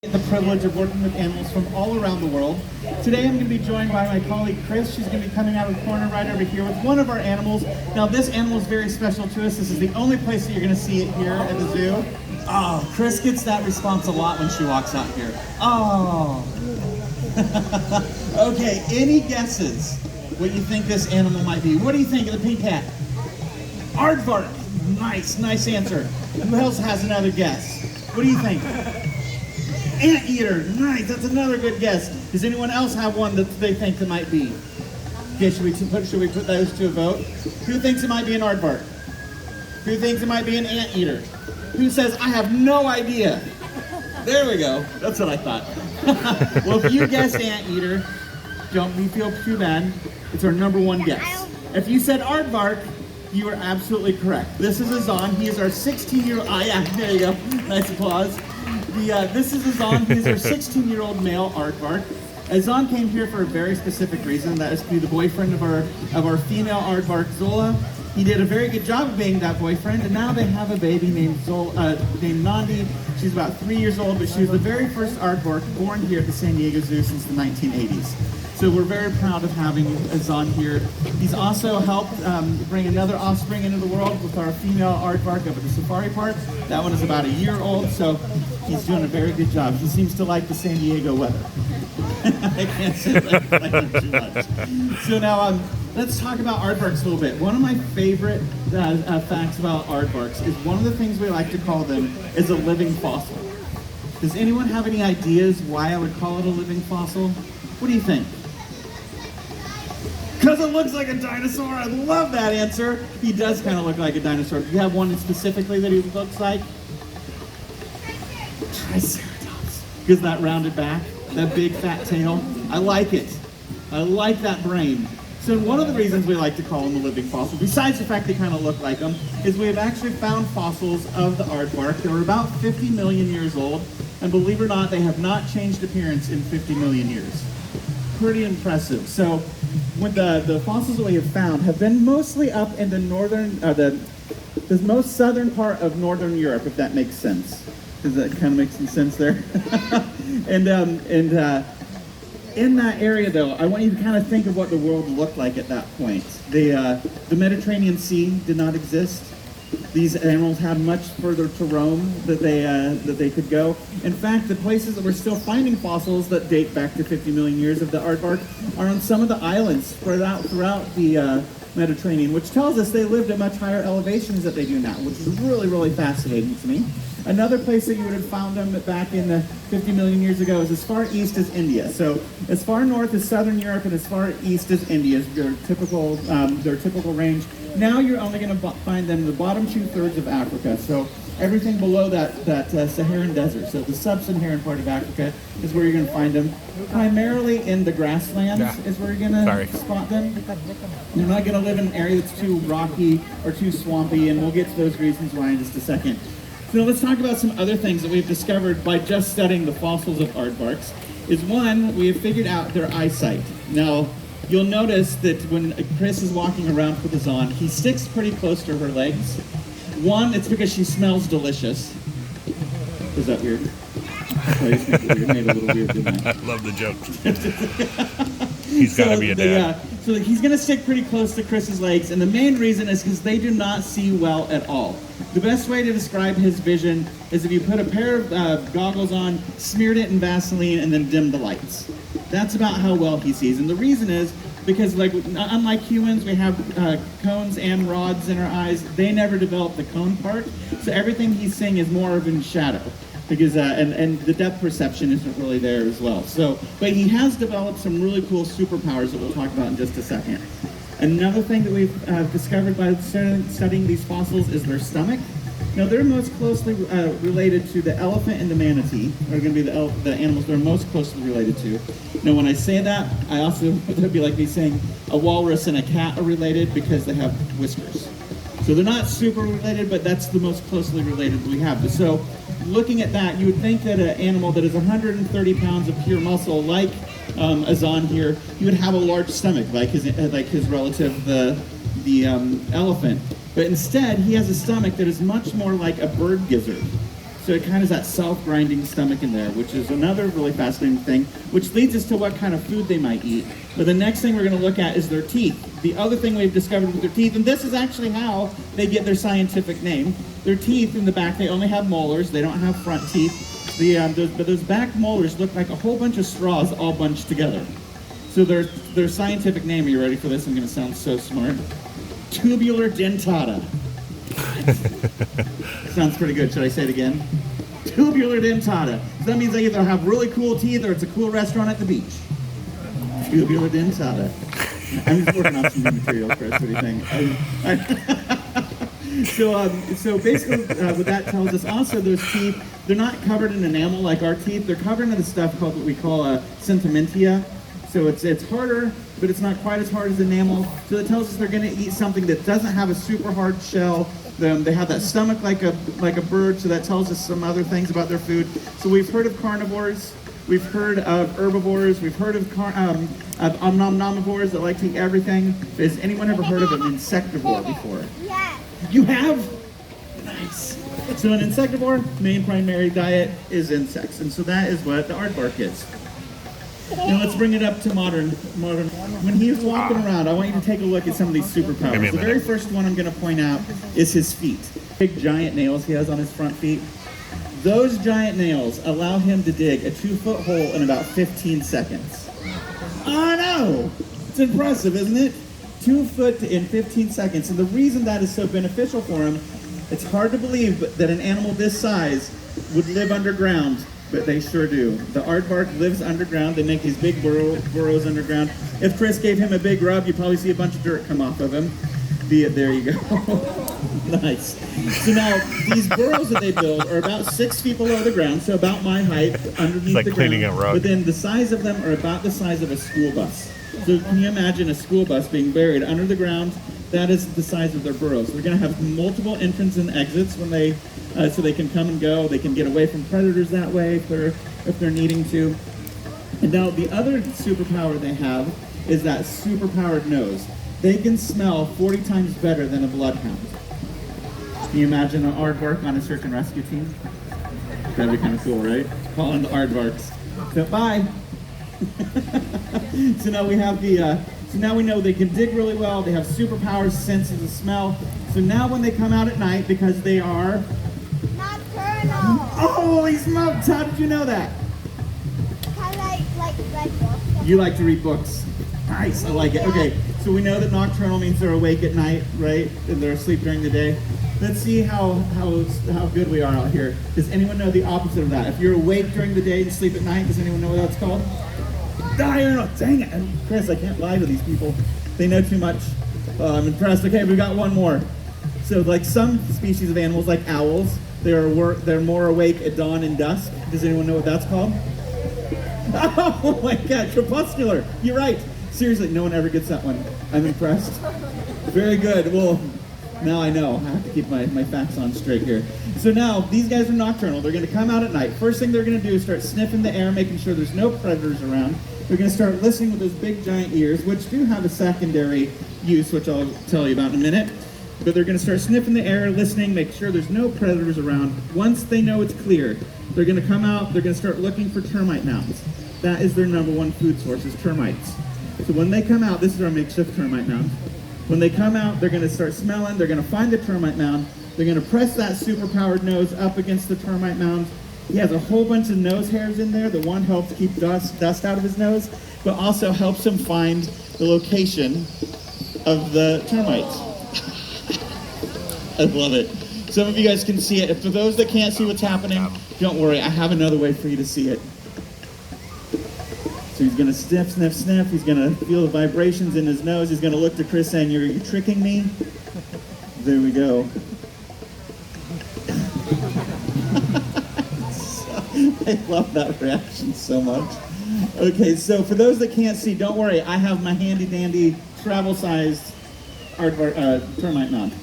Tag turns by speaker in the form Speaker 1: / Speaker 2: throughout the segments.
Speaker 1: The privilege of working with animals from all around the world. Today I'm going to be joined by my colleague Chris. She's going to be coming out of the corner right over here with one of our animals. Now this animal is very special to us. This is the only place that you're going to see it here at the zoo. Oh, Chris gets that response a lot when she walks out here. Oh. Okay, any guesses what you think this animal might be? What do you think of the pink hat? Aardvark. Nice answer. Who else has another guess? What do you think? Anteater, nice, that's another good guess. Does anyone else have one that they think it might be? Okay, should we put those to a vote? Who thinks it might be an aardvark? Who thinks it might be an anteater? Who says, I have no idea? There we go, that's what I thought. Well, if you guessed anteater, don't feel too bad. It's our number one guess. If you said aardvark, you are absolutely correct. This is Azan, he is our 16-year-old, yeah, there you go, nice applause. This is Azan. He's our 16-year-old male aardvark. Azan came here for a very specific reason. That is to be the boyfriend of our female aardvark, Zola. He did a very good job of being that boyfriend, and now they have a baby named Nandi. She's about 3 years old, but she was the very first aardvark born here at the San Diego Zoo since the 1980s. So we're very proud of having Azan here. He's also helped bring another offspring into the world with our female aardvark up at the safari park. That one is about a year old, so he's doing a very good job. He seems to like the San Diego weather. I can't say that I like him too much. So now let's talk about aardvarks a little bit. One of my favorite facts about aardvarks is one of the things we like to call them is a living fossil. Does anyone have any ideas why I would call it a living fossil? What do you think? Because it looks like a dinosaur. I love that answer. He does kind of look like a dinosaur. Do you have one specifically that he looks like? Triceratops. Because that rounded back, that big fat tail. I like it. I like that brain. So one of the reasons we like to call them a living fossil, besides the fact they kind of look like them, is we have actually found fossils of the aardvark that are about 50 million years old. And believe it or not, they have not changed appearance in 50 million years. Pretty impressive. So with the fossils that we have found have been mostly up in the northern, the most southern part of northern Europe, if that makes sense. Does that kind of make some sense there? and in that area, though, I want you to kind of think of what the world looked like at that point. The Mediterranean Sea did not exist. These animals had much further to roam that they could go. In fact, the places that we're still finding fossils that date back to 50 million years of the aardvark are on some of the islands spread out throughout the Mediterranean, which tells us they lived at much higher elevations than they do now, which is really, really fascinating to me. Another place that you would have found them back in the 50 million years ago is as far east as India. So as far north as southern Europe and as far east as India is their typical range. Now you're only going to find them in the bottom 2/3 of Africa. So everything below that Saharan desert. So the sub-Saharan part of Africa is where you're going to find them. Primarily in the grasslands is where you're going to spot them. You're not going to live in an area that's too rocky or too swampy, and we'll get to those reasons why in just a second. So let's talk about some other things that we've discovered by just studying the fossils of aardvarks. Is one, we have figured out their eyesight. Now, you'll notice that when Chris is walking around with Azan, he sticks pretty close to her legs. One, it's because she smells delicious. Is that weird? It made a little weird, didn't I?
Speaker 2: I love the joke. He's got to be a dad.
Speaker 1: So he's going to stick pretty close to Chris's legs, and the main reason is because they do not see well at all. The best way to describe his vision is if you put a pair of goggles on, smeared it in Vaseline, and then dimmed the lights. That's about how well he sees. And the reason is because, like, unlike humans, we have cones and rods in our eyes. They never develop the cone part, so everything he's seeing is more of in shadow. Because and the depth perception isn't really there as well. So, but he has developed some really cool superpowers that we'll talk about in just a second. Another thing that we've discovered by studying these fossils is their stomach. Now, they're most closely related to the elephant and the manatee. Are going to be the animals they're most closely related to. Now, when I say that, I also that'd be like me saying a walrus and a cat are related because they have whiskers. So they're not super related, but that's the most closely related that we have. So looking at that, you would think that an animal that is 130 pounds of pure muscle, like Azan here, he would have a large stomach, like his relative, the elephant. But instead, he has a stomach that is much more like a bird gizzard. So it kind of is that self-grinding stomach in there, which is another really fascinating thing, which leads us to what kind of food they might eat. But the next thing we're going to look at is their teeth. The other thing we've discovered with their teeth, and this is actually how they get their scientific name. Their teeth in the back, they only have molars. They don't have front teeth. But those back molars look like a whole bunch of straws all bunched together. So their scientific name, are you ready for this? I'm going to sound so smart. Tubular dentata. Sounds pretty good. Should I say it again? Tubular dentata. So that means they either have really cool teeth or it's a cool restaurant at the beach. Tubular dentata. I'm just working on some new material, Chris. What do you think? So basically, what that tells us also, those teeth, they're not covered in enamel like our teeth. They're covered in the stuff called what we call sentimentia. So it's harder, but it's not quite as hard as enamel. So it tells us they're going to eat something that doesn't have a super hard shell. They have that stomach like a bird, so that tells us some other things about their food. So we've heard of carnivores, we've heard of herbivores, we've heard of omnivores that like to eat everything. Has anyone ever heard of an insectivore before?
Speaker 3: Yes.
Speaker 1: You have? Nice. So an insectivore, main primary diet is insects, and so that is what the aardvark is. Now let's bring it up to modern. When he's walking around, I want you to take a look at some of these superpowers. The very first one I'm going to point out is his feet. Big giant nails he has on his front feet. Those giant nails allow him to dig a 2-foot hole in about 15 seconds. I know! It's impressive, isn't it? 2 foot in 15 seconds. And the reason that is so beneficial for him, it's hard to believe that an animal this size would live underground. But they sure do. The aardvark lives underground. They make these big burrows underground. If Chris gave him a big rub, you'd probably see a bunch of dirt come off of him. There you go. Nice. So now, these burrows that they build are about 6 feet below the ground, so about my height, underneath
Speaker 2: it's like
Speaker 1: the
Speaker 2: cleaning
Speaker 1: ground.
Speaker 2: a rug.
Speaker 1: But then the size of them are about the size of a school bus. So can you imagine a school bus being buried under the ground? That is the size of their burrows. They're going to have multiple entrances and exits when they, so they can come and go. They can get away from predators that way if they're needing to. And now the other superpower they have is that superpowered nose. They can smell 40 times better than a bloodhound. Can you imagine an aardvark on a search and rescue team? That'd be kind of cool, right? Calling the aardvarks. So bye. So now we have so now we know they can dig really well. They have superpowers, senses of smell. So now when they come out at night, because they are
Speaker 3: Nocturnal.
Speaker 1: holy smokes! How did you know that?
Speaker 3: I like red books.
Speaker 1: You like to read books. Nice, I like it. Okay, so we know that nocturnal means they're awake at night, right? And they're asleep during the day. Let's see how good we are out here. Does anyone know the opposite of that? If you're awake during the day and sleep at night, does anyone know what that's called? Diurnal. Dang it. And Chris, I can't lie to these people. They know too much. I'm impressed. Okay, we've got one more. So like some species of animals, like owls, they're more awake at dawn and dusk. Does anyone know what that's called? Oh my God, crepuscular. You're right. Seriously, no one ever gets that one. I'm impressed. Very good. Well, now I know. I have to keep my facts on straight here. So now, these guys are nocturnal. They're going to come out at night. First thing they're going to do is start sniffing the air, making sure there's no predators around. They're going to start listening with those big giant ears, which do have a secondary use, which I'll tell you about in a minute. But they're going to start sniffing the air, listening, make sure there's no predators around. Once they know it's clear, they're going to come out, they're going to start looking for termite mounds. That is their number one food source, is termites. So when they come out, this is our makeshift termite mound. When they come out, they're going to start smelling, they're going to find the termite mound, they're going to press that superpowered nose up against the termite mound. He has a whole bunch of nose hairs in there. The one helps keep dust out of his nose, but also helps him find the location of the termites. I love it. Some of you guys can see it. For those that can't see what's happening, don't worry. I have another way for you to see it. So he's going to sniff, sniff, sniff. He's going to feel the vibrations in his nose. He's going to look to Chris saying, "Are you tricking me?" There we go. I love that reaction so much. Okay, so for those that can't see, don't worry. I have my handy-dandy travel-sized termite mound.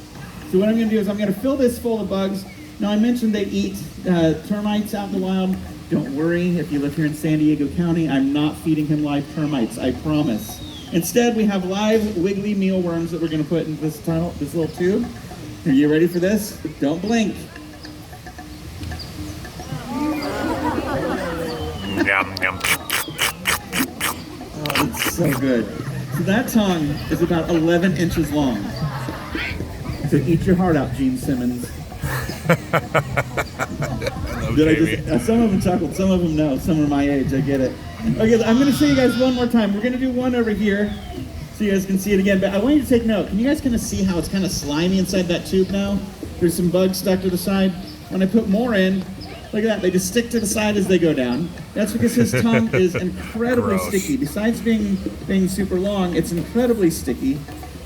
Speaker 1: So what I'm going to do is I'm going to fill this full of bugs. Now I mentioned they eat termites out in the wild. Don't worry, if you live here in San Diego County, I'm not feeding him live termites, I promise. Instead, we have live wiggly mealworms that we're going to put in this tunnel, this little tube. Are you ready for this? Don't blink.
Speaker 2: Yum, yum.
Speaker 1: Oh, it's so good. So that tongue is about 11 inches long. So eat your heart out, Gene Simmons. Some of them chuckled, some of them no, some are my age, I get it. Okay, I'm going to show you guys one more time. We're going to do one over here so you guys can see it again, but I want you to take note. Can you guys kind of see how it's kind of slimy inside that tube now? There's some bugs stuck to the side. When I put more in, look at that, they just stick to the side as they go down. That's because his tongue is incredibly
Speaker 2: Gross.
Speaker 1: sticky. Besides being super long, it's incredibly sticky.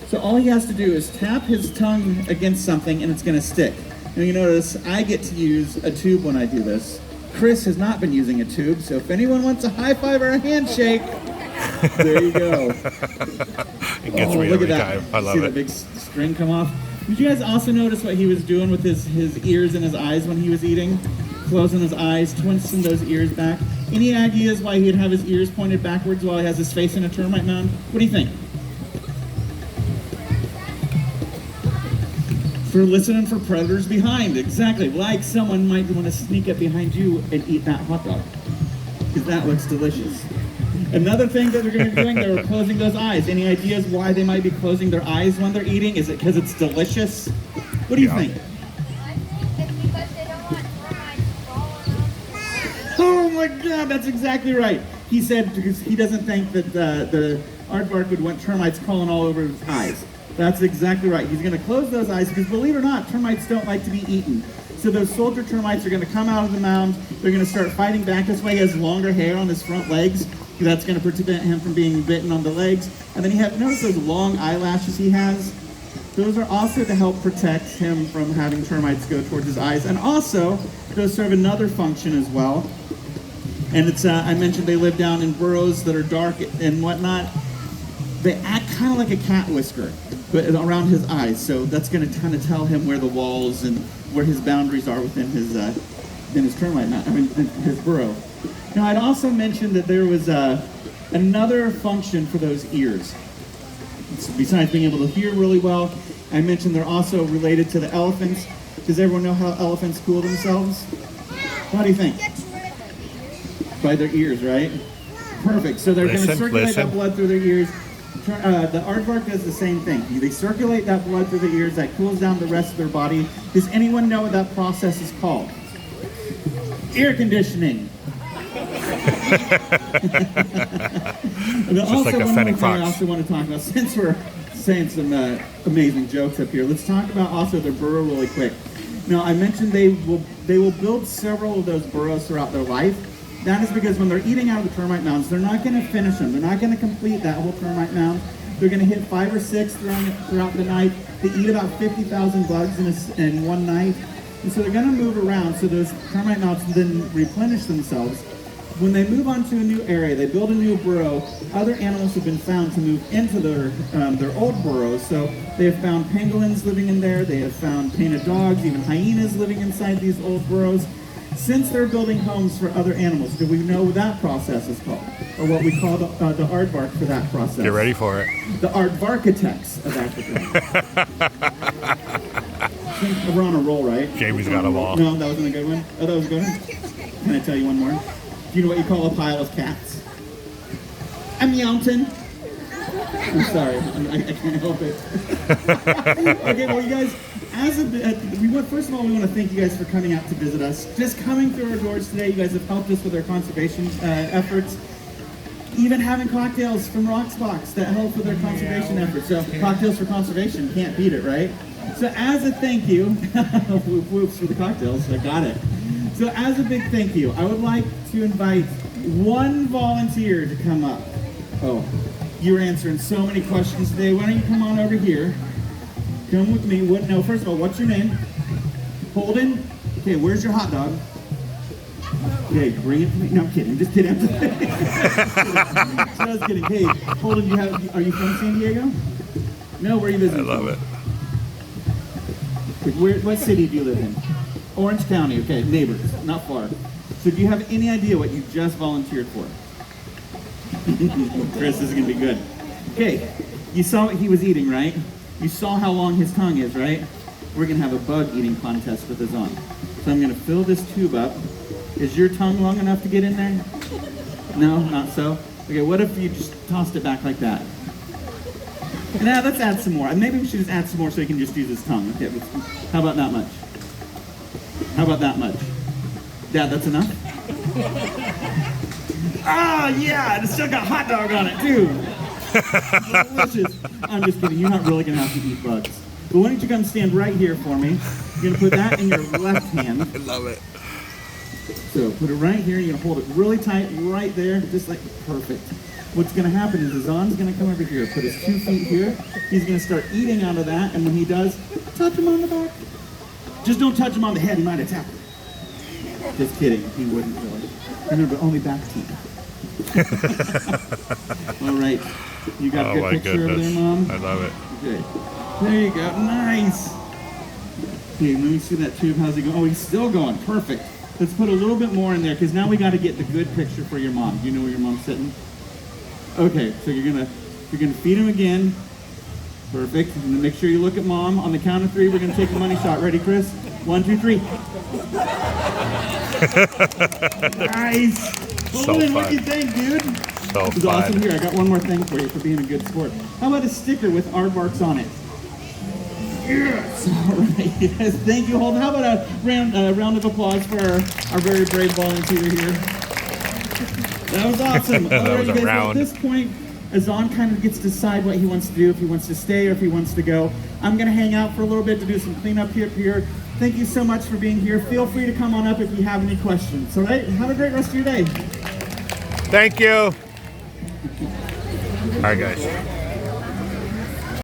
Speaker 1: So all he has to do is tap his tongue against something and it's going to stick. And you notice I get to use a tube when I do this. Chris has not been using a tube, so if anyone wants a high five or a handshake, there you go.
Speaker 2: It gets me
Speaker 1: look
Speaker 2: every
Speaker 1: at that.
Speaker 2: time. I love
Speaker 1: See
Speaker 2: it.
Speaker 1: that big string come off? Did you guys also notice what he was doing with his ears and his eyes when he was eating? Closing his eyes, twisting those ears back. Any ideas why he'd have his ears pointed backwards while he has his face in a termite mound? What do you think? For listening for predators behind, exactly. Like someone might want to sneak up behind you and eat that hot dog, because that looks delicious. Another thing that they're going to be doing, they're closing those eyes. Any ideas why they might be closing their eyes when they're eating? Is it because it's delicious? What do you think?
Speaker 3: I think it's because they don't want termites crawling up.
Speaker 1: Oh my God, that's exactly right. He said because he doesn't think that the aardvark would want termites crawling all over his eyes. That's exactly right. He's going to close those eyes because, believe it or not, termites don't like to be eaten. So those soldier termites are going to come out of the mound. They're going to start fighting back. This way he has longer hair on his front legs. That's going to prevent him from being bitten on the legs. And then notice those long eyelashes he has? Those are also to help protect him from having termites go towards his eyes. And also, those serve another function as well. And it's, I mentioned they live down in burrows that are dark and whatnot. They act kind of like a cat whisker, but around his eyes. So that's going to kind of tell him where the walls and where his boundaries are within his termite mound, his burrow. Now, I'd also mentioned that there was another function for those ears. Besides being able to hear really well, I mentioned they're also related to the elephants. Does everyone know how elephants cool themselves? What do you think? By their ears, right? Perfect. So they're going to circulate that blood through their ears. The aardvark does the same thing. They circulate that blood through their ears. That cools down the rest of their body. Does anyone know what that process is called? Air conditioning.
Speaker 2: Just like a fennec fox.
Speaker 1: I also want to talk about, since we're saying some amazing jokes up here, let's talk about also their burrow really quick. Now, I mentioned they will build several of those burrows throughout their life. That is because when they're eating out of the termite mounds, they're not going to finish them. They're not going to complete that whole termite mound. They're going to hit 5 or 6 throughout the night. They eat about 50,000 bugs in one night. And so they're going to move around, so those termite mounds then replenish themselves. When they move on to a new area, they build a new burrow, other animals have been found to move into their old burrows. So they have found pangolins living in there, they have found painted dogs, even hyenas living inside these old burrows. Since they're building homes for other animals, do we know what that process is called? Or what we call the aardvark for that process?
Speaker 2: Get ready for it.
Speaker 1: The aardvarkitects of Africa. I think we're on a roll, right?
Speaker 2: Jamie's got them all.
Speaker 1: No, that wasn't a good one. Oh, that was a good one? Can I tell you one more? Do you know what you call a pile of cats? A mountain. I'm sorry, I can't help it. Okay, well, you guys, first of all, we want to thank you guys for coming out to visit us. Just coming through our doors today, you guys have helped us with our conservation efforts. Even having cocktails from Rocksbox that help with our conservation efforts. So, cocktails for conservation, can't beat it, right? So, as a thank you, whoop whoops for the cocktails, I got it. So, as a big thank you, I would like to invite one volunteer to come up. Oh, you're answering so many questions today. Why don't you come on over here? Come with me. First of all, what's your name? Holden? Okay, where's your hot dog? Okay, bring it to me. No, I'm kidding. Just kidding. Just kidding. Hey, Holden, are you from San Diego? No, where are you visiting?
Speaker 2: I love it.
Speaker 1: What city do you live in? Orange County. Okay, neighbors, not far. So do you have any idea what you just volunteered for? Chris, this is going to be good. Okay, you saw what he was eating, right? You saw how long his tongue is, right? We're going to have a bug eating contest with this on. So I'm going to fill this tube up. Is your tongue long enough to get in there? No, not so. Okay, what if you just tossed it back like that? Now let's add some more. Maybe we should just add some more so he can just use his tongue. Okay, how about that much? How about that much? Dad, that's enough? Ah, yeah, and it's still got hot dog on it too. Delicious. I'm just kidding. You're not really gonna have to eat bugs. But why don't you come stand right here for me? You're gonna put that in your left hand.
Speaker 2: I love it.
Speaker 1: So put it right here. You're gonna hold it really tight right there, just like perfect. What's gonna happen is Azan's gonna come over here, put his 2 feet here. He's gonna start eating out of that, and when he does, touch him on the back. Just don't touch him on the head. He might attack you. Just kidding. He wouldn't really. Remember, only back teeth. All right. You got a
Speaker 2: Oh
Speaker 1: good
Speaker 2: my
Speaker 1: picture over
Speaker 2: goodness.
Speaker 1: there, Mom?
Speaker 2: I love it.
Speaker 1: Good. There you go. Nice. Okay, let me see that tube. How's he going? Oh, he's still going. Perfect. Let's put a little bit more in there because now we got to get the good picture for your mom. Do you know where your mom's sitting? Okay, so you're gonna feed him again. Perfect. And then make sure you look at Mom. On the count of 3, we're gonna take a money shot. Ready, Chris? 1, 2, 3. Nice.
Speaker 2: So
Speaker 1: Holden, what
Speaker 2: fun.
Speaker 1: do you think, dude?
Speaker 2: So
Speaker 1: This is awesome.
Speaker 2: fun.
Speaker 1: Here, I got one more thing for you for being a good sport. How about a sticker with Aardvarks on it? Yes! All right, yes, thank you, Holden. How about a round of applause for our very brave volunteer here? That was awesome.
Speaker 2: That
Speaker 1: All right,
Speaker 2: was
Speaker 1: you
Speaker 2: a
Speaker 1: guys,
Speaker 2: round.
Speaker 1: At this point, Azan kind of gets to decide what he wants to do, if he wants to stay or if he wants to go. I'm going to hang out for a little bit to do some cleanup here. Thank you so much for being here. Feel free to come on up if you have any questions. All right, have a great rest of your day.
Speaker 2: Thank you. All right, guys.